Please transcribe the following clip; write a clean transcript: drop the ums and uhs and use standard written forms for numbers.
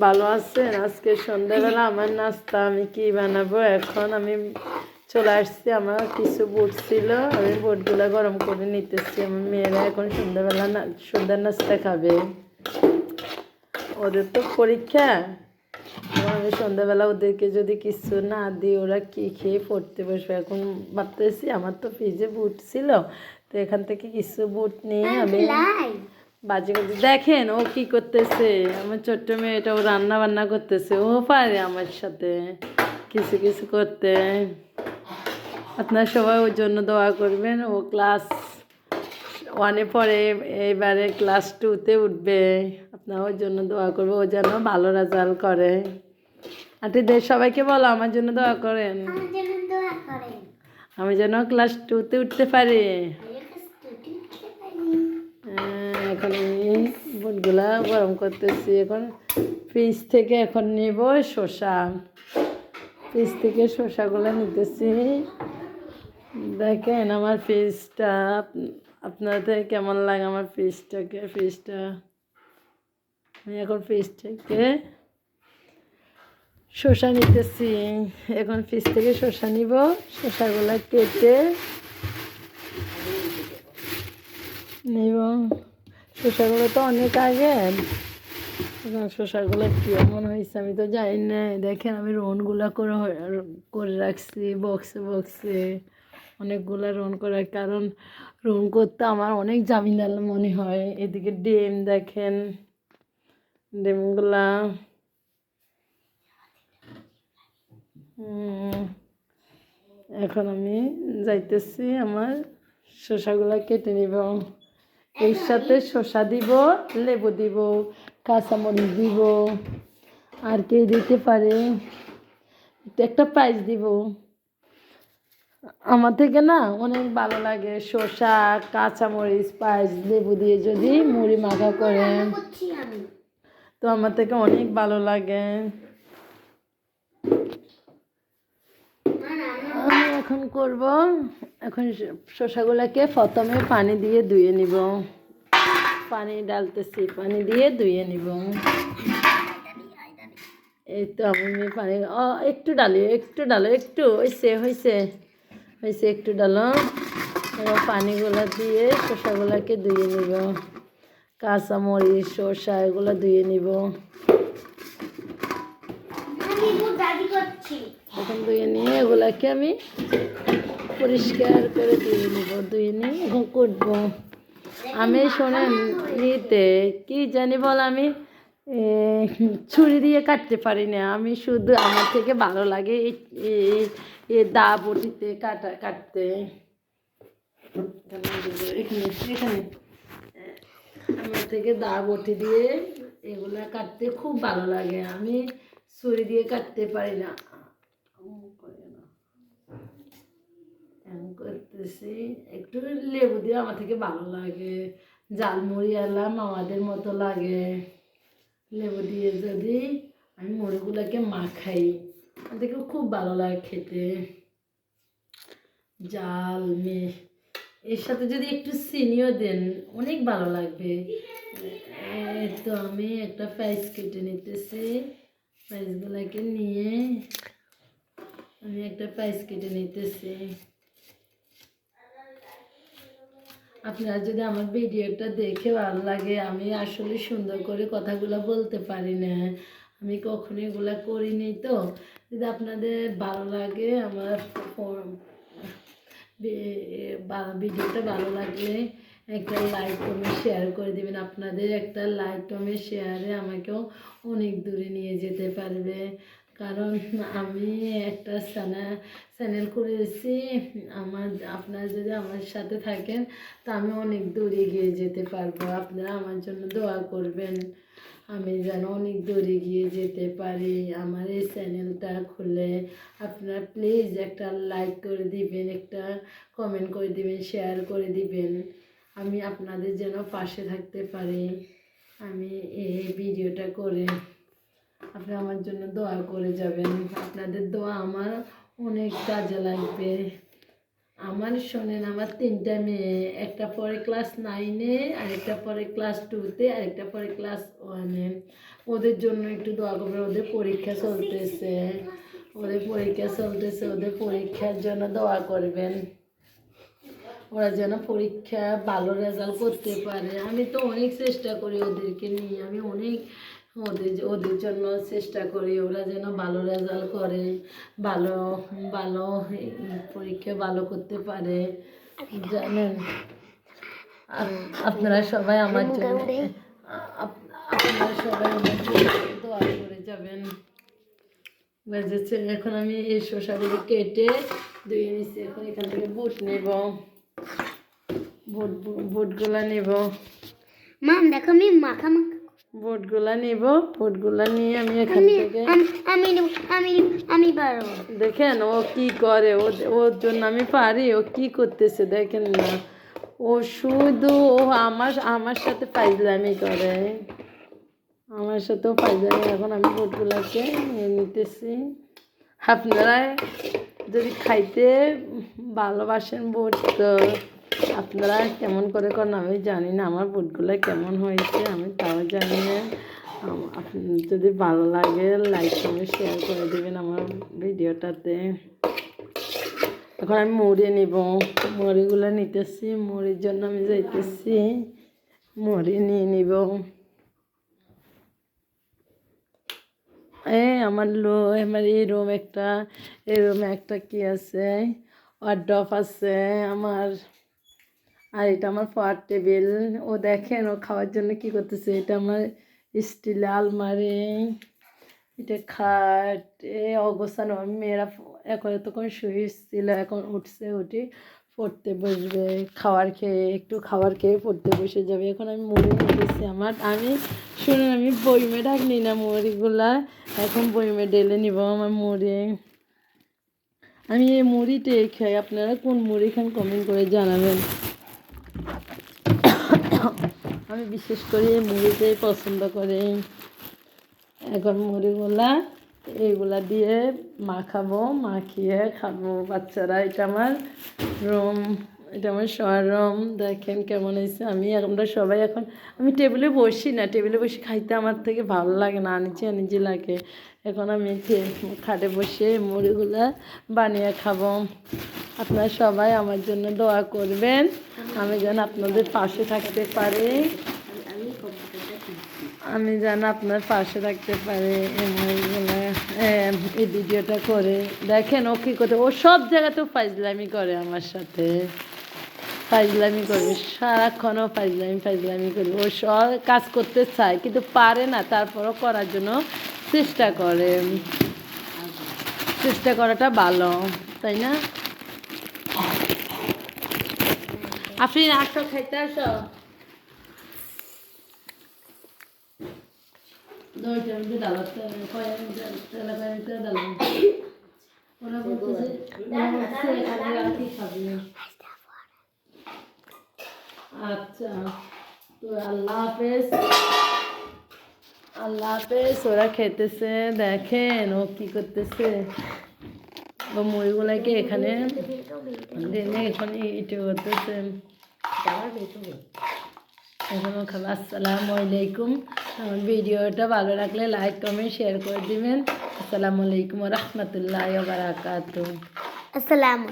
ভালো আছেন? আজকে সন্ধ্যাবেলা আমার নাস্তা আমি কি বানাবো? এখন আমি চলে আসছি, আমার কিছু বুট ছিল, আমি বুটগুলো গরম করে নিতেছি। আমার মেয়েরা এখন সন্ধ্যাবেলা সন্ধ্যার নাস্তা খাবে, ওদের তো পরীক্ষা। এবং আমি সন্ধ্যাবেলা ওদেরকে যদি কিছু না দিই ওরা কী খেয়ে পড়তে বসবে। এখন ভাবতেছি আমার তো ফ্রিজে বুট ছিল, তো এখান থেকে কিছু বুট নিয়ে আমি বাজি করতে। দেখেন ও কি করতেছে, আমার ছোট্ট মেয়েটা ও রান্না বান্না করতেছে, ও পারে আমার সাথে কিছু কিছু করতে। আপনারা সবাই ওর জন্য দোয়া করবেন। ও ক্লাস 1-এ পড়ে, এবারে ক্লাস 2-তে উঠবে। আপনারা ওর জন্য দোয়া করবে, ও যেন ভালো রেজাল্ট করে। আন্টিদের সবাইকে বলো আমার জন্য দোয়া করেন, আমি যেন ক্লাস 2-তে উঠতে পারি। এখন আমি বুটগুলা গরম করতেছি। এখন ফ্রিজ থেকে এখন নেব শসা, ফ্রিজ থেকে শসাগুলো নিতেছি। দেখেন আমার ফ্রিজটা, আপনাদের কেমন লাগে আমার ফ্রিজটা। আমি এখন ফ্রিজ থেকে শসা নিতেছি। এখন ফ্রিজ থেকে শসা নিব, শসাগুলো কেটে নিব। শসাগুলো তো অনেক আগে, শসাগুলো কেমন হয়েছে আমি তো জানি না। দেখেন আমি রোনগুলো করে রাখছি বক্সে বক্সে, অনেকগুলো রোন করে, কারণ রোন করতে আমার অনেক ঝামেলা মনে হয়। এদিকে ডিম দেখেন, ডিমগুলা এখন আমি যাইতেছি আমার শসাগুলা কেটে নিব। এর সাথে শসা দিব, লেবু দিব, কাঁচামরিচ দিব, আর কে দিতে পারে একটা প্রাইজ দিব। আমার থেকে না অনেক ভালো লাগে শসা, কাঁচামরিচ, প্রাইজ, লেবু দিয়ে যদি মুড়ি মাখা করেন, তো আমার থেকে অনেক ভালো লাগে। আমি এখন করব, এখন শসাগুলোকে প্রথমে পানি দিয়ে ধুয়ে নিব। পানি ডালতেছি, পানি দিয়ে ধুয়ে নিব। এই তো আমি পানি একটু ডালি, একটু হয়েছে একটু ডালো। এবার পানিগুলো দিয়ে শসাগুলোকে ধুয়ে নিব, কাঁচামরিচ শসা এগুলো ধুয়ে নিব। এখন ধুয়ে নিয়ে এগুলাকে আমি পরিষ্কার করে ধুয়ে নিয়ে এখন কুটবো। আমি শোনেন নিতে কি জানি বল, আমি ছুরি দিয়ে কাটতে পারি না। আমি শুধু আমার থেকে ভালো লাগে দা বটিতে কাটতে। এখানে আমার থেকে দা বটি দিয়ে এগুলা কাটতে খুব ভালো লাগে, আমি ছুরি দিয়ে কাটতে পারি না। করতেছি একটু লেবু দিয়ে আমার থেকে ভালো লাগে, ঝালমুড়ি এলাম আমাদের মতো লাগে। লেবু দিয়ে যদি আমি মুড়িগুলোকে মাখাই, আমার থেকে খুব ভালো লাগে খেতে। জাল এর সাথে যদি একটু চিনিও দেন অনেক ভালো লাগবে। তো আমি একটা প্রাইস কেটে নিতেছি, প্রাইসগুলোকে নিয়ে আমি একটা প্রাইস কেটে নিতেছি। আপনারা যদি আমার ভিডিওটা দেখে ভালো লাগে, আমি আসলে সুন্দর করে কথাগুলো বলতে পারি না, আমি কখনো এগুলো করিনি। তো যদি আপনাদের ভালো লাগে, আমার ভিডিওটা ভালো লাগলে একটা লাইক কমেন্ট শেয়ার করে দেবেন। আপনাদের একটা লাইক কমেন্ট শেয়ারে আমাকেও অনেক দূরে নিয়ে যেতে পারবে, কারণ আমি একটা চ্যানেল করেছি। আপনারা যদি আমার সাথে থাকেন তা আমি অনেক দূরে এগিয়ে যেতে পারবো। আপনারা আমার জন্য দোয়া করবেন, আমি যেন অনেক দূরে এগিয়ে যেতে পারি। আমার এই চ্যানেলটা খুলে আপনারা প্লিজ একটা লাইক করে দিবেন, একটা কমেন্ট করে দিবেন, শেয়ার করে দিবেন। আমি আপনাদের যেন পাশে থাকতে পারি। আমি এই ভিডিওটা করে আপনারা আমার জন্য দোয়া করে যাবেন। আপনাদের দোয়া আমার অনেক কাজে লাগবে। আমার শোনেন, আমার 3টা মেয়ে, একটা পরে ক্লাস 9-এ, আরেকটা পরে ক্লাস 2-তে, আরেকটা পরে ক্লাস 1-এ। ওদের জন্য একটু দোয়া করবেন। ওদের পরীক্ষা চলতেছে, ওদের পরীক্ষার জন্য দোয়া করবেন। ওরা যেন পরীক্ষা ভালো রেজাল্ট করতে পারে। আমি তো অনেক চেষ্টা করি ওদেরকে নিয়ে, আমি অনেক ওদের জন্য চেষ্টা করি, ওরা যেন ভালো রেজাল্ট করে, ভালো ভালো পরীক্ষা ভালো করতে পারে, জানেন। আপনারা সবাই আমার জন্য আপনারা সবাই আমার জন্য দোয়া করে যাবেন। বুঝেছে? এখন আমি এই শসাগুলো কেটে ধুয়ে নিচ্ছি। এখন এখান থেকে বুট নেব, বুটগুলা নেব। মা দেখো আমি মাখা মাখা বুটগুলা নেব, বুটগুলা নিয়ে আমি এখান থেকে আমি পারবো। দেখেন ও কি করে, ওর জন্য আমি পারি, ও কি করতেছে দেখেন না। ও শুধু আমার সাথে ফাইজলামি করে, আমার সাথেও ফাইজলামি। এখন আমি বুটগুলাকে নিয়ে নিতেছি। আপনারা যদি খাইতে ভালোবাসেন বুট, তো আপনারা কেমন করে করেন আমি জানি না। আমার বুটগুলো কেমন হয়েছে আমি তাও জানি না। যদি ভালো লাগে লাইক কমেন্ট শেয়ার করে দেবেন আমার ভিডিওটাতে। এখন আমি মুড়ি নিব, মুড়িগুলো নিতেছি, মুড়ির জন্য আমি যাইতেছি, মুড়ি নিয়ে নিব। আমার এই রুমে একটা কি আছে, ওয়ার্ডরোব আছে আমার। আর এটা আমার পাওয়ার টেবিল। ও দেখেন ও খাওয়ার জন্য কি করতেছে। এটা আমার স্টিলের আলমারি, এটা খাট, অবস্থান। মেয়েরা এখন এতক্ষণ শুয়েছিল, এখন উঠে পড়তে বসবে। একটু খাবার খেয়ে পড়তে বসে যাবে। এখন আমি মুড়ি নিতেছি আমি শুনুন, আমি বইমে ঢাকনি না মুড়িগুলা, এখন বইমে ঢেলে নিব আমার মুড়ি। আমি এই মুড়িটাই খাই, আপনারা কোন মুড়ি খান কমেন্ট করে জানাবেন। আমি বিশেষ করে এই মুড়িটাই পছন্দ করি। এখন মুড়িগুলা এইগুলা দিয়ে মাখিয়ে খাবো বাচ্চারা। এটা আমার রুম, এটা আমার শোয়ার রুম। দেখেন কেমন হয়েছে। আমরা সবাই এখন আমি টেবিলে বসি না, টেবিলে বসে খাইতে আমার থেকে ভালো লাগে না, আনিজি লাগে। এখন আমি খাটে বসে মুড়িগুলা বানিয়ে খাবো। আপনারা সবাই আমার জন্য দোয়া করবেন, আমি যেন আপনাদের পাশে থাকতে পারি, আমি যেন আপনার পাশে থাকতে পারি। এই ভিডিওটা করে দেখেন ও কী করতে, ও সব জায়গাতেও ফাইজলামি করে আমার সাথে, ফাইজলামি করবে সারাক্ষণও ফাইজলামি করবে। ও সব কাজ করতে চায় কিন্তু পারে না, তারপরও করার জন্য চেষ্টা করে। চেষ্টা করাটা ভালো, তাই না? আপনি আসো, খাইতে আসো। আচ্ছা, তো আল্লাহ হাফেজ। ওরা খেতেছে, দেখেন ও কি করতেছে। ও মুড়িগুলাকে এখানে এখানে ইটে করতেছে। এখনও খাবো। আসসালামু আলাইকুম। আমার ভিডিওটা ভালো লাগলে লাইক কমেন্ট শেয়ার করে দিবেন। আসসালামু আলাইকুম ওয়া রাহমাতুল্লাহি ওয়া বারাকাতুহু। আসসালাম।